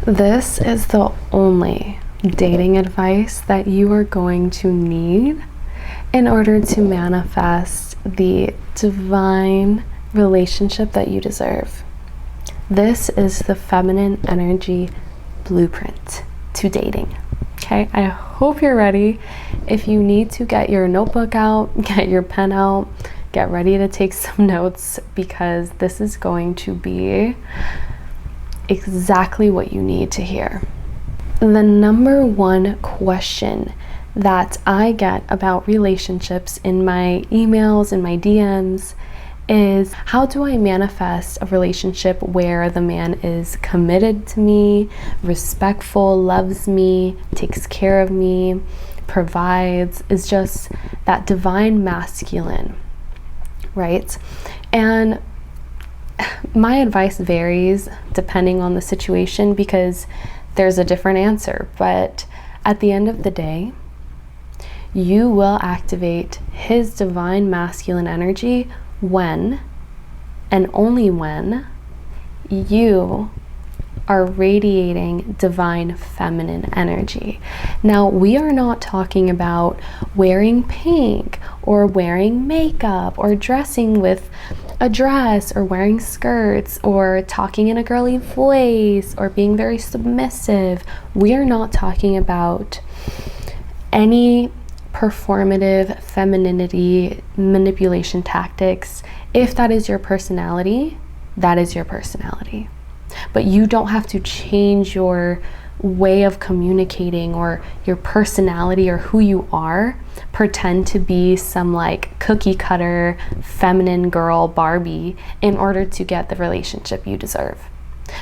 This is the only dating advice that you are going to need in order to manifest the divine relationship that you deserve. This is the feminine energy blueprint to dating. Okay, I hope you're ready. If you need to, get your notebook out, get your pen out, get ready to take some notes, because this is going to be exactly what you need to hear. The number one question that I get about relationships in my emails and my DMs is, how do I manifest a relationship where the man is committed to me, respectful, loves me, takes care of me, provides, is just that divine masculine, right? And my advice varies depending on the situation, because there's a different answer. But at the end of the day, you will activate his divine masculine energy when, and only when, you are radiating divine feminine energy. Now, we are not talking about wearing pink or wearing makeup or dressing with a dress or wearing skirts or talking in a girly voice or being very submissive. We are not talking about any performative femininity manipulation tactics. If that is your personality, that is your personality. But you don't have to change your way of communicating or your personality or who you are, pretend to be some like cookie cutter feminine girl Barbie in order to get the relationship you deserve.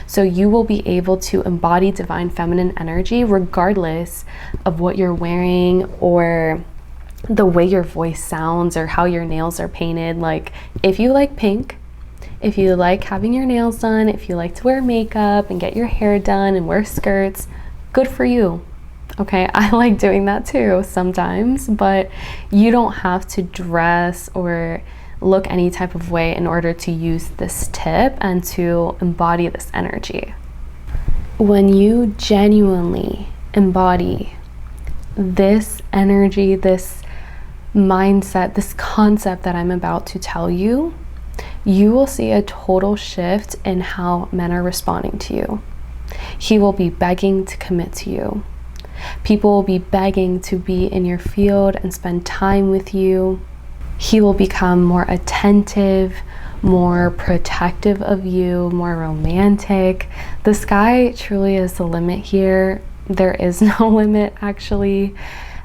So you will be able to embody divine feminine energy regardless of what you're wearing or the way your voice sounds or how your nails are painted. Like, if you like pink, if you like having your nails done, if you like to wear makeup and get your hair done and wear skirts, good for you. Okay, I like doing that too sometimes, but you don't have to dress or look any type of way in order to use this tip and to embody this energy. When you genuinely embody this energy, this mindset, this concept that I'm about to tell you, you will see a total shift in how men are responding to you. He will be begging to commit to you. People will be begging to be in your field and spend time with you. He will become more attentive, more protective of you, more romantic. The sky truly is the limit here. There is no limit, actually,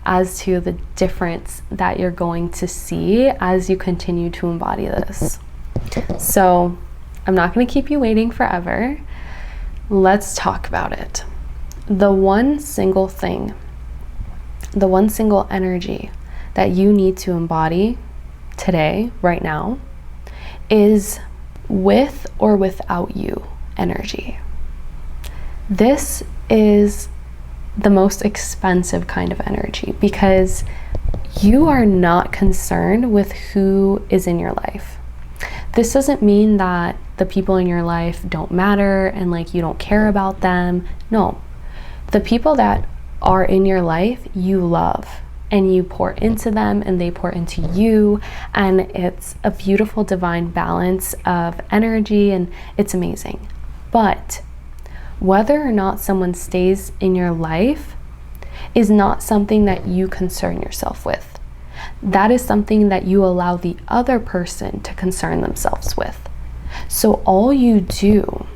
as to the difference that you're going to see as you continue to embody this. So I'm not going to keep you waiting forever. Let's talk about it. The one single thing, the one single energy that you need to embody today, right now, is with or without you energy. This is the most expensive kind of energy because you are not concerned with who is in your life. This doesn't mean that the people in your life don't matter and like you don't care about them. No, the people that are in your life, you love and you pour into them and they pour into you, and it's a beautiful divine balance of energy and it's amazing. But whether or not someone stays in your life is not something that you concern yourself with. That is something that you allow the other person to concern themselves with. So all you do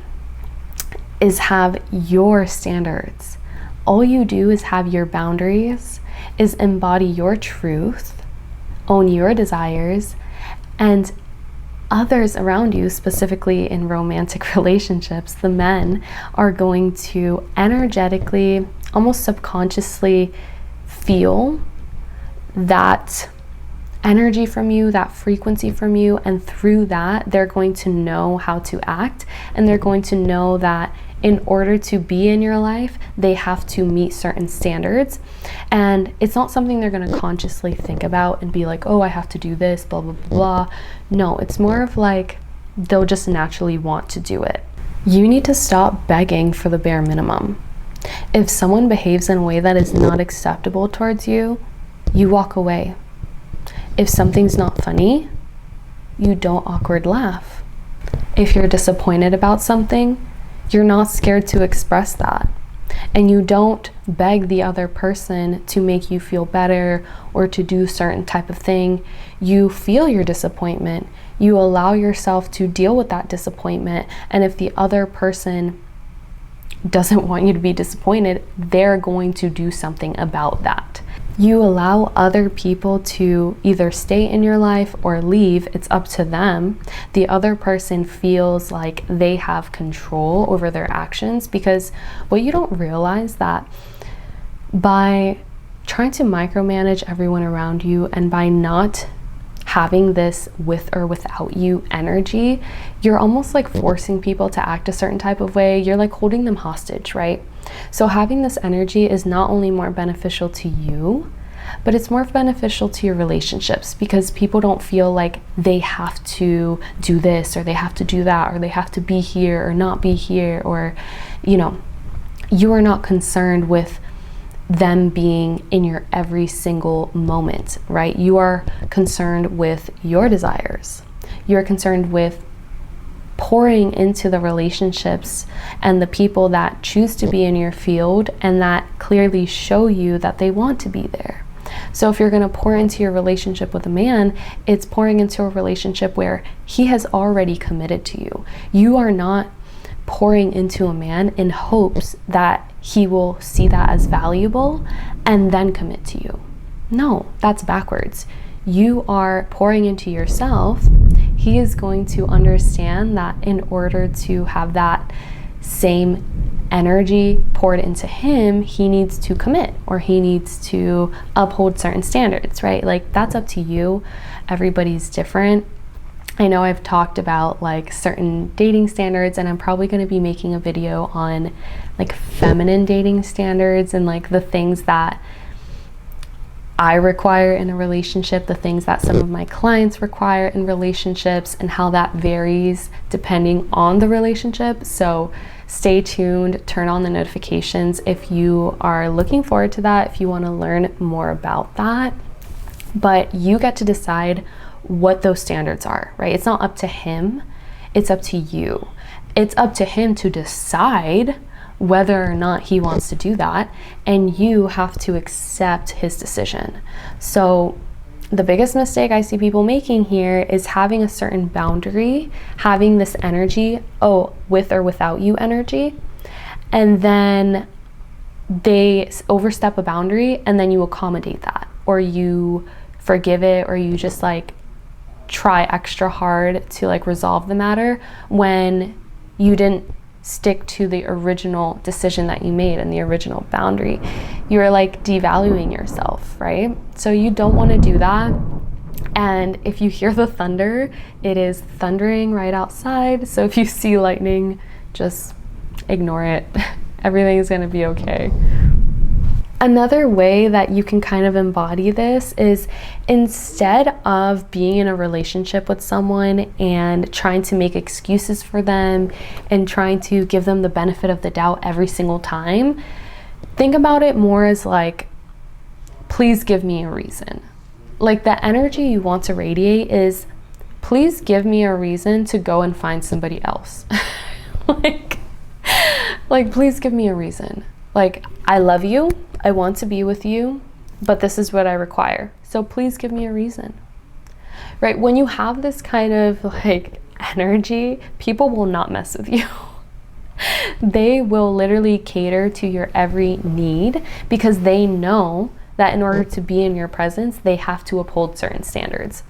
is have your standards. All you do is have your boundaries, is embody your truth, own your desires, and others around you, specifically in romantic relationships, the men are going to energetically, almost subconsciously feel that energy from you, that frequency from you, and through that they're going to know how to act, and they're going to know that in order to be in your life they have to meet certain standards. And it's not something they're going to consciously think about and be like, oh, I have to do this, blah blah blah. No, it's more of like they'll just naturally want to do it. You need to stop begging for the bare minimum. If someone behaves in a way that is not acceptable towards you, you walk away. If something's not funny, you don't awkward laugh. If you're disappointed about something, you're not scared to express that. And you don't beg the other person to make you feel better or to do certain type of thing. You feel your disappointment. You allow yourself to deal with that disappointment. And if the other person doesn't want you to be disappointed, they're going to do something about that. You allow other people to either stay in your life or leave. It's up to them. The other person feels like they have control over their actions, because what you don't realize that by trying to micromanage everyone around you and by not having this with or without you energy, you're almost like forcing people to act a certain type of way. You're like holding them hostage, right? So having this energy is not only more beneficial to you, but it's more beneficial to your relationships, because people don't feel like they have to do this or they have to do that or they have to be here or not be here, or, you know, you are not concerned with them being in your every single moment, right? You are concerned with your desires. You're concerned with pouring into the relationships and the people that choose to be in your field and that clearly show you that they want to be there. So if you're going to pour into your relationship with a man, it's pouring into a relationship where he has already committed to you. You are not pouring into a man in hopes that he will see that as valuable and then commit to you. No, that's backwards. You are pouring into yourself. He is going to understand that in order to have that same energy poured into him, he needs to commit, or he needs to uphold certain standards, right? Like, that's up to you. Everybody's different. I know I've talked about like certain dating standards, and I'm probably going to be making a video on like feminine dating standards and like the things that I require in a relationship, the things that some of my clients require in relationships, and how that varies depending on the relationship. So stay tuned, turn on the notifications if you are looking forward to that, if you want to learn more about that. But you get to decide what those standards are, right? It's not up to him, it's up to you. It's up to him to decide whether or not he wants to do that, and you have to accept his decision. So the biggest mistake I see people making here is having a certain boundary, having this energy, with or without you energy, and then they overstep a boundary and then you accommodate that, or you forgive it, or you just like try extra hard to like resolve the matter when you didn't stick to the original decision that you made and the original boundary. You're like devaluing yourself, right? So you don't want to do that. And if you hear the thunder, it is thundering right outside. So if you see lightning, just ignore it. Everything is going to be okay. Another way that you can kind of embody this is, instead of being in a relationship with someone and trying to make excuses for them and trying to give them the benefit of the doubt every single time, think about it more as like, please give me a reason. Like, the energy you want to radiate is, please give me a reason to go and find somebody else. like please give me a reason. Like, I love you, I want to be with you, but this is what I require. So please give me a reason, right? When you have this kind of like energy, people will not mess with you. They will literally cater to your every need, because they know that in order to be in your presence, they have to uphold certain standards.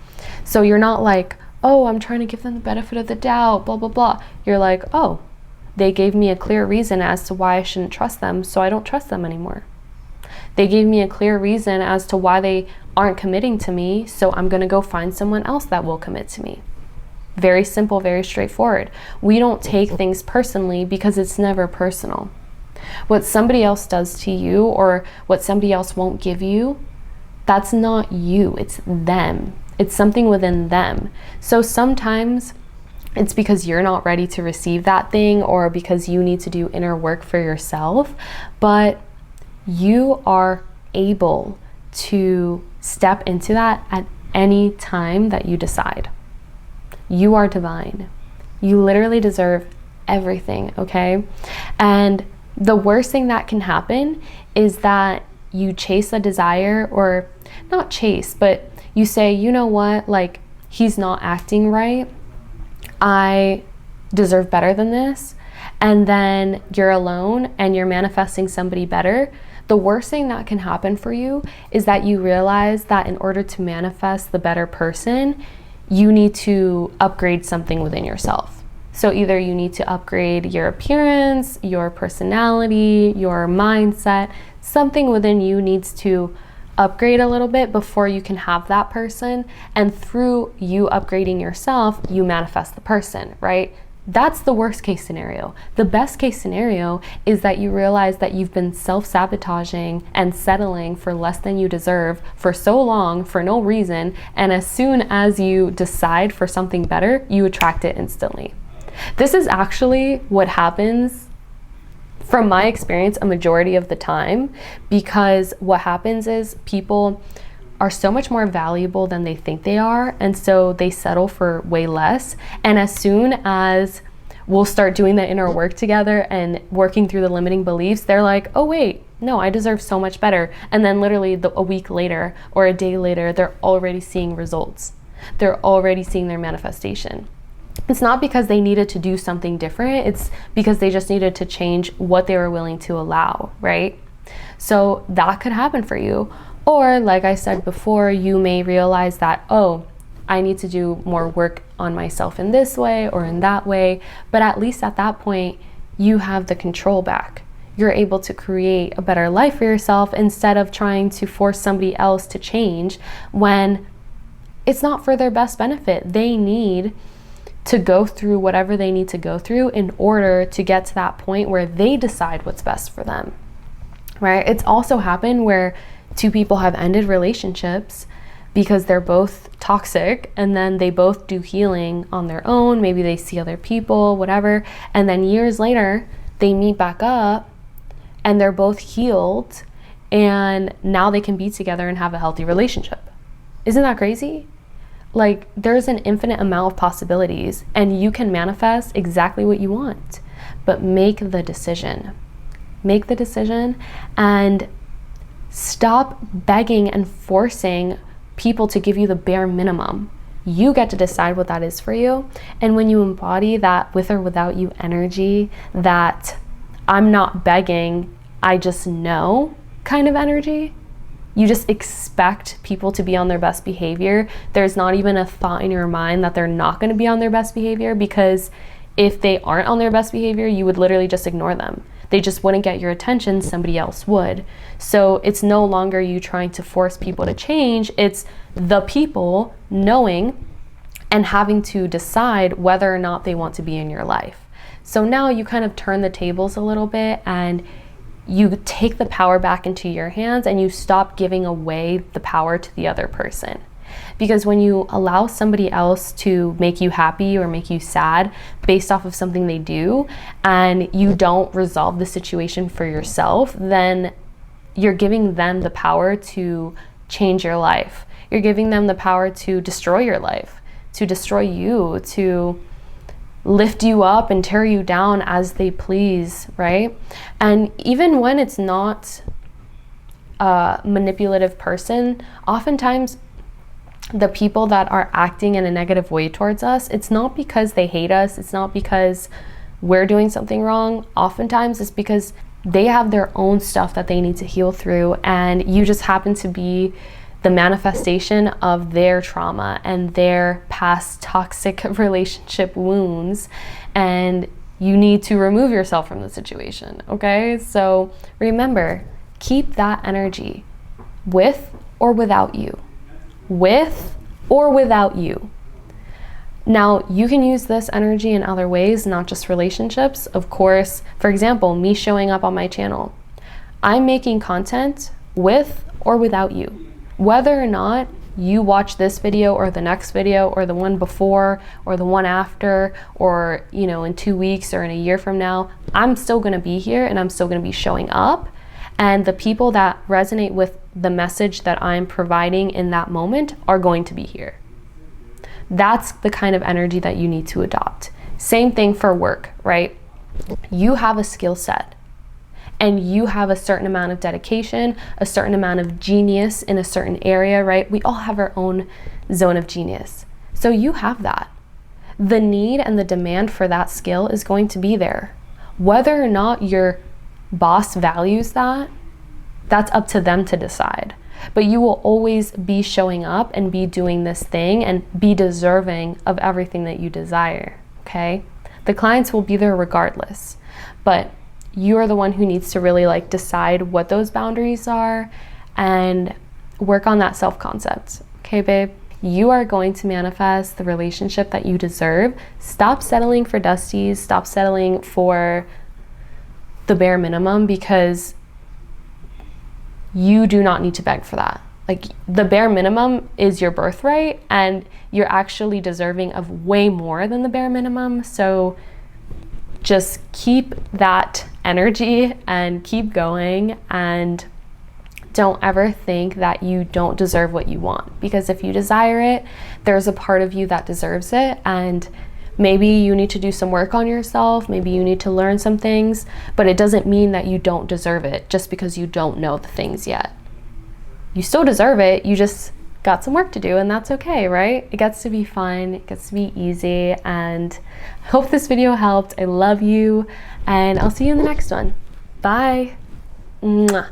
So you're not like, oh, I'm trying to give them the benefit of the doubt, blah, blah, blah. You're like, oh, they gave me a clear reason as to why I shouldn't trust them, so I don't trust them anymore. They gave me a clear reason as to why they aren't committing to me, so I'm going to go find someone else that will commit to me. Very simple, very straightforward. We don't take things personally because it's never personal. What somebody else does to you or what somebody else won't give you, that's not you, it's them. It's something within them. So sometimes it's because you're not ready to receive that thing, or because you need to do inner work for yourself. But you are able to step into that at any time that you decide. You are divine. You literally deserve everything, okay? And the worst thing that can happen is that you chase a desire, or not chase, but you say, you know what, like, he's not acting right. I deserve better than this. And then you're alone and you're manifesting somebody better. The worst thing that can happen for you is that you realize that in order to manifest the better person, you need to upgrade something within yourself. So either you need to upgrade your appearance, your personality, your mindset, something within you needs to upgrade a little bit before you can have that person. And through you upgrading yourself, you manifest the person, right? That's the worst case scenario. The best case scenario is that you realize that you've been self-sabotaging and settling for less than you deserve for so long for no reason. And as soon as you decide for something better, you attract it instantly. This is actually what happens, from my experience, a majority of the time, because what happens is people are so much more valuable than they think they are, and so they settle for way less. And as soon as we'll start doing the inner work together and working through the limiting beliefs, they're like, oh wait, no, I deserve so much better. And then literally a week later or a day later, they're already seeing results. They're already seeing their manifestation. It's not because they needed to do something different, it's because they just needed to change what they were willing to allow, right? So that could happen for you. Or like I said before, you may realize that, oh, I need to do more work on myself in this way or in that way. But at least at that point, you have the control back. You're able to create a better life for yourself instead of trying to force somebody else to change when it's not for their best benefit. They need to go through whatever they need to go through in order to get to that point where they decide what's best for them, right? It's also happened where two people have ended relationships because they're both toxic, and then they both do healing on their own. Maybe they see other people, whatever. And then years later, they meet back up and they're both healed, and now they can be together and have a healthy relationship. Isn't that crazy? Like, there's an infinite amount of possibilities, and you can manifest exactly what you want. But make the decision. Make the decision and stop begging and forcing people to give you the bare minimum. You get to decide what that is for you. And when you embody that with or without you energy, that I'm not begging, I just know kind of energy, you just expect people to be on their best behavior. There's not even a thought in your mind that they're not going to be on their best behavior, because if they aren't on their best behavior, you would literally just ignore them. They just wouldn't get your attention, somebody else would. So it's no longer you trying to force people to change, it's the people knowing and having to decide whether or not they want to be in your life. So now you kind of turn the tables a little bit, and you take the power back into your hands, and you stop giving away the power to the other person. Because when you allow somebody else to make you happy or make you sad based off of something they do, and you don't resolve the situation for yourself, then you're giving them the power to change your life. You're giving them the power to destroy your life, to destroy you, to lift you up and tear you down as they please, right? And even when it's not a manipulative person, oftentimes the people that are acting in a negative way towards us, it's not because they hate us, it's not because we're doing something wrong. Oftentimes it's because they have their own stuff that they need to heal through, and you just happen to be the manifestation of their trauma and their past toxic relationship wounds, and you need to remove yourself from the situation, okay? So remember, keep that energy with or without you. With or without you. Now, you can use this energy in other ways, not just relationships. Of course, for example, me showing up on my channel. I'm making content with or without you. Whether or not you watch this video or the next video or the one before or the one after, or you know, in 2 weeks or in a year from now, I'm still going to be here and I'm still going to be showing up. And the people that resonate with the message that I'm providing in that moment are going to be here. That's the kind of energy that you need to adopt. Same thing for work, right? You have a skill set and you have a certain amount of dedication, a certain amount of genius in a certain area, right? We all have our own zone of genius. So you have that. The need and the demand for that skill is going to be there. Whether or not your boss values that, that's up to them to decide. But you will always be showing up and be doing this thing and be deserving of everything that you desire, okay? The clients will be there regardless, but you're the one who needs to really like decide what those boundaries are and work on that self-concept, okay, babe? You are going to manifest the relationship that you deserve. Stop settling for dusties, stop settling for the bare minimum, because you do not need to beg for that. Like, the bare minimum is your birthright and you're actually deserving of way more than the bare minimum. So just keep that energy and keep going, and don't ever think that you don't deserve what you want, because if you desire it, there's a part of you that deserves it. And maybe you need to do some work on yourself, maybe you need to learn some things, but it doesn't mean that you don't deserve it just because you don't know the things yet. You still deserve it, you just got some work to do, and that's okay, right? It gets to be fun, it gets to be easy, and I hope this video helped. I love you, and I'll see you in the next one. Bye. Mwah.